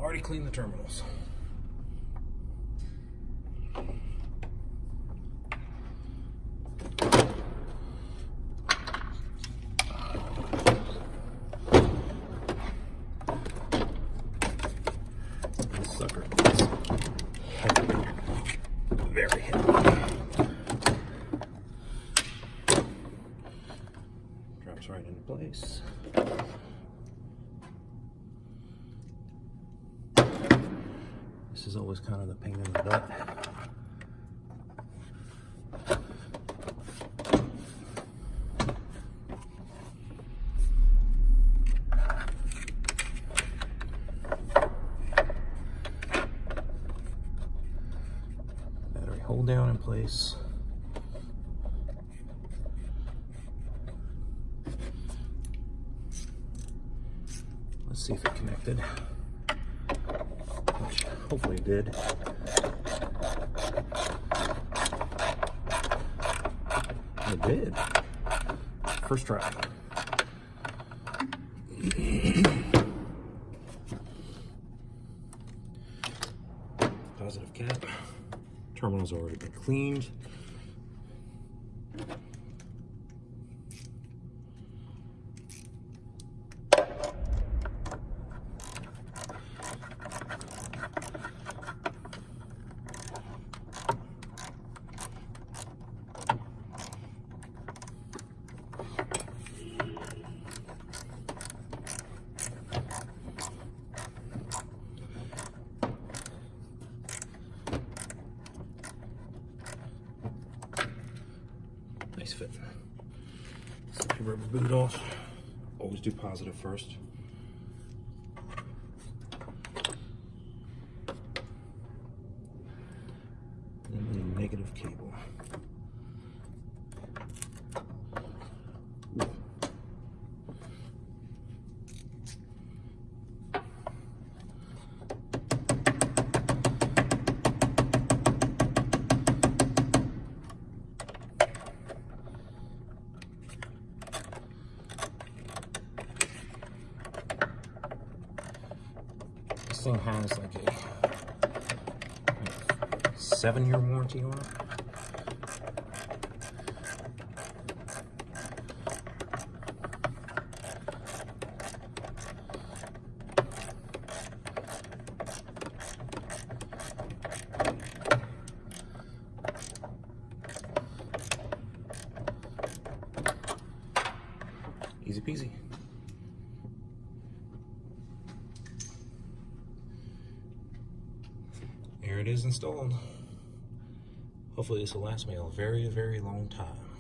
Already cleaned the terminals. This sucker is heavy, very heavy. Drops right into place. This is always kind of the pain in the butt. Battery hold down in place. Let's see if it connected. Which hopefully it did. It did. First try. Positive cap. Terminal's already been cleaned. Nice fit. Set your rubber boot off. Always do positive first. And then the negative cable. Ooh. This thing has like a 7-year warranty on it. Easy peasy. Here it is installed. Hopefully this will last me a very, very long time.